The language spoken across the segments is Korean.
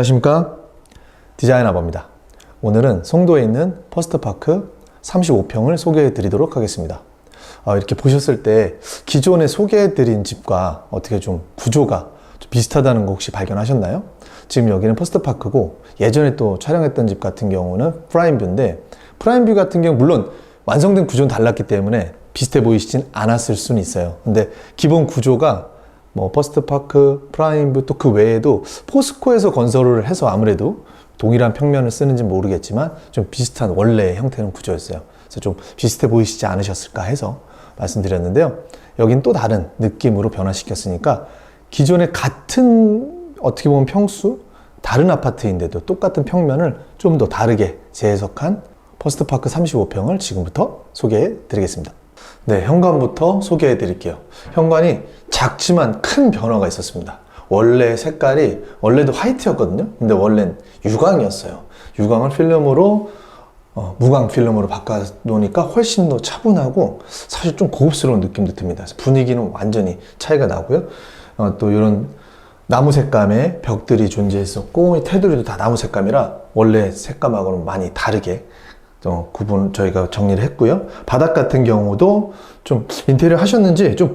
안녕하십니까, 디자인아버입니다. 오늘은 송도에 있는 퍼스트파크 35평을 소개해 드리도록 하겠습니다. 이렇게 보셨을 때 기존에 소개해 드린 집과 어떻게 좀 구조가 좀 비슷하다는 거 혹시 발견하셨나요? 지금 여기는 퍼스트파크고, 예전에 또 촬영했던 집 같은 경우는 프라임뷰인데, 프라임뷰 같은 경우 물론 완성된 구조는 달랐기 때문에 비슷해 보이시진 않았을 수는 있어요. 근데 기본 구조가 뭐 퍼스트파크, 프라임뷰 또 그 외에도 포스코에서 건설을 해서 아무래도 동일한 평면을 쓰는지 모르겠지만 좀 비슷한 원래의 형태는 구조였어요. 그래서 좀 비슷해 보이시지 않으셨을까 해서 말씀드렸는데요. 여긴 또 다른 느낌으로 변화시켰으니까 기존의 같은 어떻게 보면 평수, 다른 아파트인데도 똑같은 평면을 좀 더 다르게 재해석한 퍼스트파크 35평을 지금부터 소개해 드리겠습니다. 네, 현관부터 소개해 드릴게요. 현관이 작지만 큰 변화가 있었습니다. 원래 색깔이 원래도 화이트였거든요. 근데 원래는 유광이었어요. 유광을 필름으로 무광 필름으로 바꿔 놓으니까 훨씬 더 차분하고 사실 좀 고급스러운 느낌도 듭니다. 분위기는 완전히 차이가 나고요. 또 이런 나무 색감의 벽들이 존재했었고, 이 테두리도 다 나무 색감이라 원래 색감하고는 많이 다르게 구분 저희가 정리를 했고요. 바닥 같은 경우도 좀 인테리어 하셨는지 좀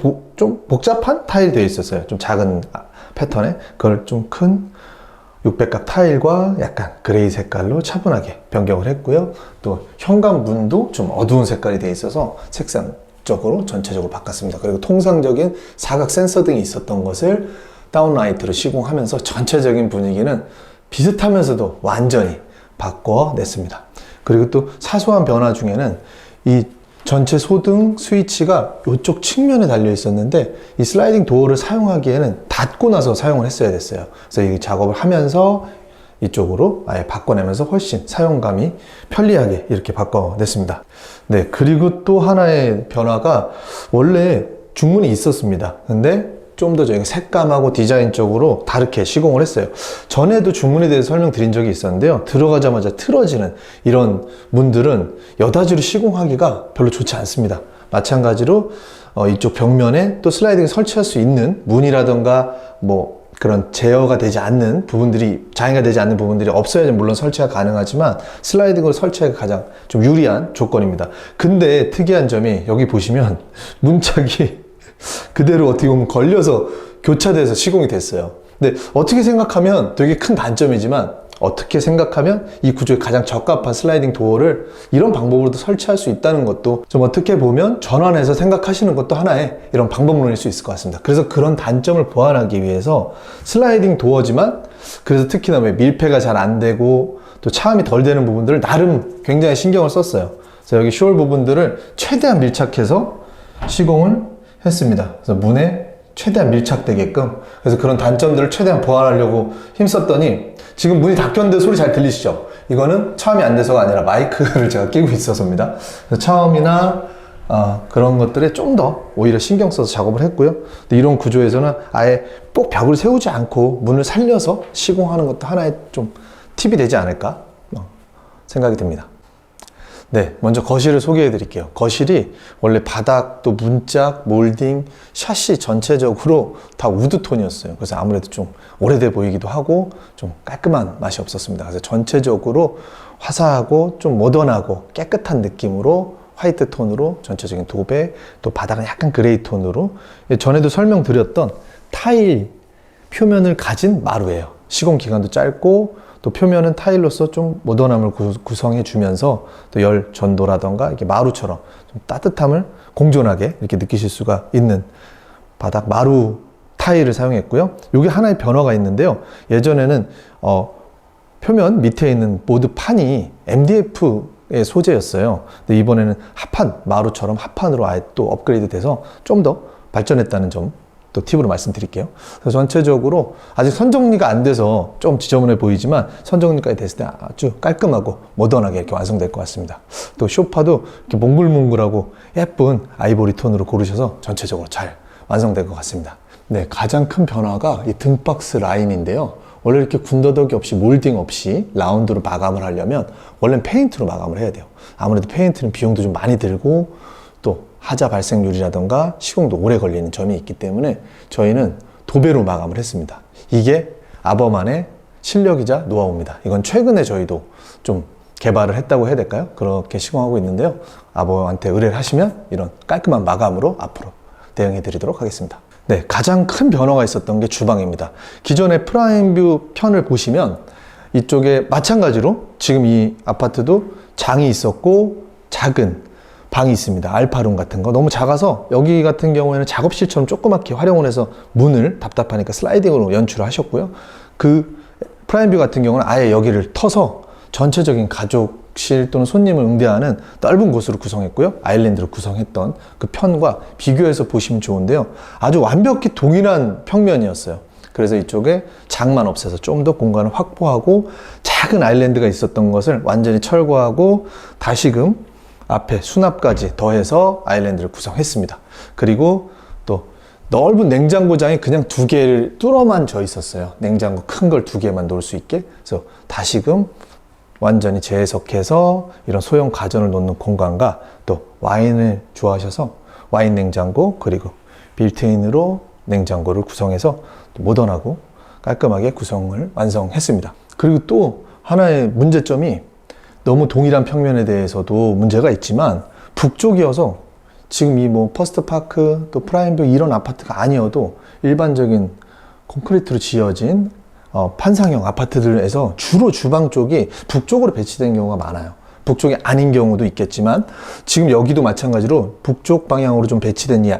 복잡한 타일이 되어 있었어요. 좀 작은 패턴에 그걸 좀 큰 600각 타일과 약간 그레이 색깔로 차분하게 변경을 했고요. 또 현관문도 좀 어두운 색깔이 되어 있어서 색상적으로 전체적으로 바꿨습니다. 그리고 통상적인 사각 센서 등이 있었던 것을 다운라이트로 시공하면서 전체적인 분위기는 비슷하면서도 완전히 바꿔냈습니다. 그리고 또 사소한 변화 중에는 이 전체 소등 스위치가 이쪽 측면에 달려 있었는데, 이 슬라이딩 도어를 사용하기에는 닫고 나서 사용을 했어야 됐어요. 그래서 이 작업을 하면서 이쪽으로 아예 바꿔내면서 훨씬 사용감이 편리하게 이렇게 바꿔냈습니다. 네, 그리고 또 하나의 변화가, 원래 중문이 있었습니다. 근데 좀 더 저희가 색감하고 디자인적으로 다르게 시공을 했어요. 전에도 중문에 대해서 설명드린 적이 있었는데요. 들어가자마자 틀어지는 이런 문들은 여닫이로 시공하기가 별로 좋지 않습니다. 마찬가지로 이쪽 벽면에 또 슬라이딩을 설치할 수 있는 문이라던가 뭐 그런 제어가 되지 않는 부분들이, 장애가 되지 않는 부분들이 없어야 물론 설치가 가능하지만 슬라이딩으로 설치하기가 가장 좀 유리한 조건입니다. 근데 특이한 점이, 여기 보시면 문짝이 그대로 어떻게 보면 걸려서 교차돼서 시공이 됐어요. 근데 어떻게 생각하면 되게 큰 단점이지만, 어떻게 생각하면 이 구조에 가장 적합한 슬라이딩 도어를 이런 방법으로도 설치할 수 있다는 것도 좀 어떻게 보면 전환해서 생각하시는 것도 하나의 이런 방법론일 수 있을 것 같습니다. 그래서 그런 단점을 보완하기 위해서 슬라이딩 도어지만, 그래서 특히나 왜 밀폐가 잘 안 되고 또 차음이 덜 되는 부분들을 나름 굉장히 신경을 썼어요. 그래서 여기 숄 부분들을 최대한 밀착해서 시공을 했습니다. 그래서 문에 최대한 밀착되게끔, 그래서 그런 단점들을 최대한 보완하려고 힘썼더니, 지금 문이 닫혔는데 소리 잘 들리시죠? 이거는 차음이 안 돼서가 아니라 마이크를 제가 끼고 있어서입니다. 그래서 차음이나 그런 것들에 좀 더 오히려 신경 써서 작업을 했고요. 이런 구조에서는 아예 꼭 벽을 세우지 않고 문을 살려서 시공하는 것도 하나의 좀 팁이 되지 않을까 생각이 듭니다. 네, 먼저 거실을 소개해 드릴게요. 거실이 원래 바닥, 또 문짝, 몰딩, 샤시 전체적으로 다 우드톤이었어요. 그래서 아무래도 좀 오래돼 보이기도 하고 좀 깔끔한 맛이 없었습니다. 그래서 전체적으로 화사하고 좀 모던하고 깨끗한 느낌으로 화이트 톤으로 전체적인 도배, 또 바닥은 약간 그레이 톤으로, 전에도 설명드렸던 타일 표면을 가진 마루예요. 시공 기간도 짧고 또 표면은 타일로서 좀 모던함을 구성해 주면서 또 열 전도라던가 이렇게 마루처럼 좀 따뜻함을 공존하게 이렇게 느끼실 수가 있는 바닥 마루 타일을 사용했고요. 이게 하나의 변화가 있는데요. 예전에는 표면 밑에 있는 보드 판이 MDF의 소재였어요. 근데 이번에는 합판, 마루처럼 합판으로 아예 또 업그레이드 돼서 좀 더 발전했다는 점 또 팁으로 말씀드릴게요. 그래서 전체적으로 아직 선정리가 안 돼서 좀 지저분해 보이지만, 선정리까지 됐을 때 아주 깔끔하고 모던하게 이렇게 완성될 것 같습니다. 또 소파도 이렇게 몽글몽글하고 예쁜 아이보리 톤으로 고르셔서 전체적으로 잘 완성될 것 같습니다. 네, 가장 큰 변화가 이 등박스 라인인데요. 원래 이렇게 군더더기 없이 몰딩 없이 라운드로 마감을 하려면 원래는 페인트로 마감을 해야 돼요. 아무래도 페인트는 비용도 좀 많이 들고 또 하자 발생률이라던가 시공도 오래 걸리는 점이 있기 때문에 저희는 도배로 마감을 했습니다. 이게 아버만의 실력이자 노하우입니다. 이건 최근에 저희도 좀 개발을 했다고 해야 될까요? 그렇게 시공하고 있는데요. 아버한테 의뢰를 하시면 이런 깔끔한 마감으로 앞으로 대응해 드리도록 하겠습니다. 네, 가장 큰 변화가 있었던 게 주방입니다. 기존의 프라임뷰 편을 보시면 이쪽에 마찬가지로 지금 이 아파트도 장이 있었고 작은 방이 있습니다. 알파룸 같은 거 너무 작아서 여기 같은 경우에는 작업실처럼 조그맣게 활용을 해서 문을 답답하니까 슬라이딩으로 연출을 하셨고요. 그 프라임뷰 같은 경우는 아예 여기를 터서 전체적인 가족실 또는 손님을 응대하는 넓은 곳으로 구성했고요. 아일랜드로 구성했던 그 편과 비교해서 보시면 좋은데요. 아주 완벽히 동일한 평면이었어요. 그래서 이쪽에 장만 없애서 좀 더 공간을 확보하고 작은 아일랜드가 있었던 것을 완전히 철거하고 다시금 앞에 수납까지 더해서 아일랜드를 구성했습니다. 그리고 또 넓은 냉장고장이 그냥 두 개를 뚫어만 져 있었어요. 냉장고 큰 걸 두 개만 놓을 수 있게. 그래서 다시금 완전히 재해석해서 이런 소형 가전을 놓는 공간과 또 와인을 좋아하셔서 와인 냉장고 그리고 빌트인으로 냉장고를 구성해서 모던하고 깔끔하게 구성을 완성했습니다. 그리고 또 하나의 문제점이 너무 동일한 평면에 대해서도 문제가 있지만 북쪽이어서 지금 이 뭐 퍼스트파크 또 프라임뷰 이런 아파트가 아니어도 일반적인 콘크리트로 지어진 판상형 아파트들에서 주로 주방 쪽이 북쪽으로 배치된 경우가 많아요. 북쪽이 아닌 경우도 있겠지만 지금 여기도 마찬가지로 북쪽 방향으로 좀 배치된 이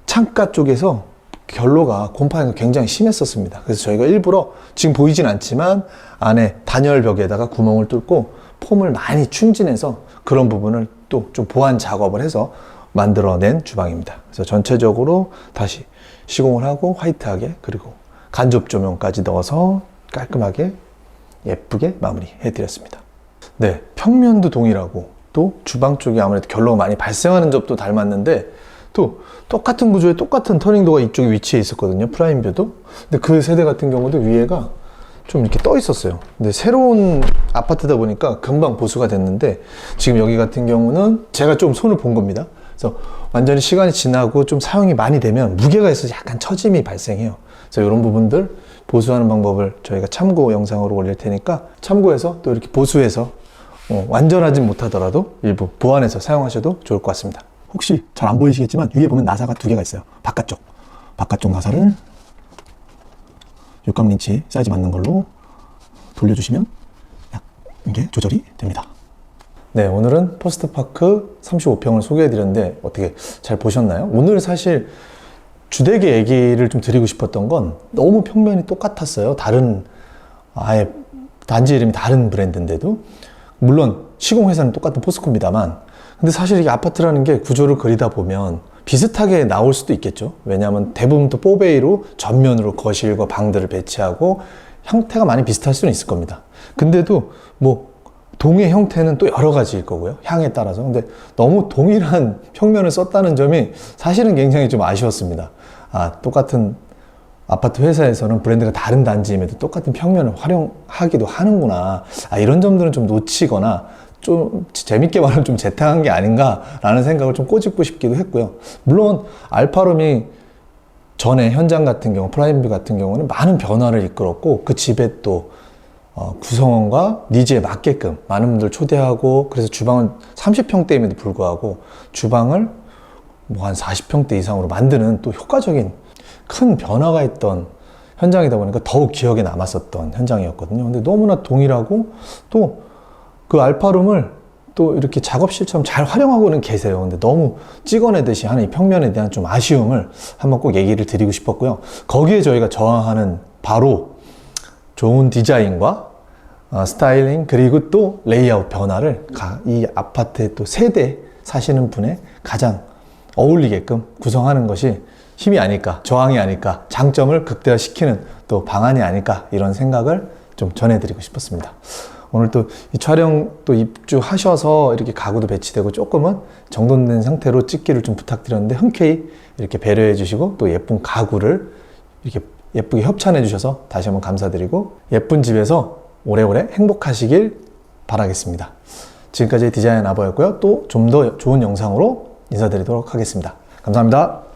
창가 쪽에서 결로가 곰팡이가 굉장히 심했었습니다. 그래서 저희가 일부러 지금 보이진 않지만 안에 단열벽에다가 구멍을 뚫고 폼을 많이 충진해서 그런 부분을 또 좀 보완 작업을 해서 만들어낸 주방입니다. 그래서 전체적으로 다시 시공을 하고 화이트하게 그리고 간접 조명까지 넣어서 깔끔하게 예쁘게 마무리해 드렸습니다. 네, 평면도 동일하고 또 주방 쪽이 아무래도 결로가 많이 발생하는 점도 닮았는데 또 똑같은 구조에 똑같은 터닝도어가 이쪽에 위치해 있었거든요. 프라임뷰도. 근데 그 세대 같은 경우도 위에가 좀 이렇게 떠 있었어요. 근데 새로운 아파트다 보니까 금방 보수가 됐는데 지금 여기 같은 경우는 제가 좀 손을 본 겁니다. 그래서 완전히 시간이 지나고 좀 사용이 많이 되면 무게가 있어서 약간 처짐이 발생해요. 그래서 이런 부분들 보수하는 방법을 저희가 참고 영상으로 올릴 테니까 참고해서 또 이렇게 보수해서 완전하진 못하더라도 일부 보완해서 사용하셔도 좋을 것 같습니다. 혹시 잘 안 보이시겠지만 위에 보면 나사가 두 개가 있어요. 바깥쪽 나사를 육각 린치 사이즈 맞는 걸로 돌려주시면 이게 조절이 됩니다. 네, 오늘은 포스트파크 35평을 소개해 드렸는데 어떻게 잘 보셨나요? 오늘 사실 주되게 얘기를 좀 드리고 싶었던 건 너무 평면이 똑같았어요. 아예 단지 이름이 다른 브랜드인데도 물론 시공회사는 똑같은 포스코입니다만 근데 사실 이게 아파트라는 게 구조를 그리다 보면 비슷하게 나올 수도 있겠죠. 왜냐하면 대부분 또 4베이로 전면으로 거실과 방들을 배치하고 형태가 많이 비슷할 수는 있을 겁니다. 근데도 뭐 동의 형태는 또 여러 가지일 거고요. 향에 따라서. 근데 너무 동일한 평면을 썼다는 점이 사실은 굉장히 좀 아쉬웠습니다. 똑같은 아파트 회사에서는 브랜드가 다른 단지임에도 똑같은 평면을 활용하기도 하는구나. 이런 점들은 좀 놓치거나 좀 재밌게 말하면 좀 재탕한 게 아닌가라는 생각을 좀 꼬집고 싶기도 했고요. 물론 알파룸이 전에 현장 같은 경우, 프라임뷰 같은 경우는 많은 변화를 이끌었고 그 집에 또 구성원과 니즈에 맞게끔 많은 분들 초대하고 그래서 주방은 30평대임에도 불구하고 주방을 뭐 한 40평대 이상으로 만드는 또 효과적인 큰 변화가 있던 현장이다 보니까 더욱 기억에 남았었던 현장이었거든요. 근데 너무나 동일하고 또 그 알파룸을 또 이렇게 작업실처럼 잘 활용하고는 계세요. 근데 너무 찍어내듯이 하는 이 평면에 대한 좀 아쉬움을 한번 꼭 얘기를 드리고 싶었고요. 거기에 저희가 저항하는 바로 좋은 디자인과 스타일링 그리고 또 레이아웃 변화를 이 아파트의 또 세대 사시는 분의 가장 어울리게끔 구성하는 것이 힘이 아닐까, 저항이 아닐까, 장점을 극대화시키는 또 방안이 아닐까 이런 생각을 좀 전해드리고 싶었습니다. 오늘 또 이 촬영 또 입주하셔서 이렇게 가구도 배치되고 조금은 정돈된 상태로 찍기를 좀 부탁드렸는데 흔쾌히 이렇게 배려해 주시고 또 예쁜 가구를 이렇게 예쁘게 협찬해 주셔서 다시 한번 감사드리고 예쁜 집에서 오래오래 행복하시길 바라겠습니다. 지금까지 디자인 아버였고요. 또 좀 더 좋은 영상으로 인사드리도록 하겠습니다. 감사합니다.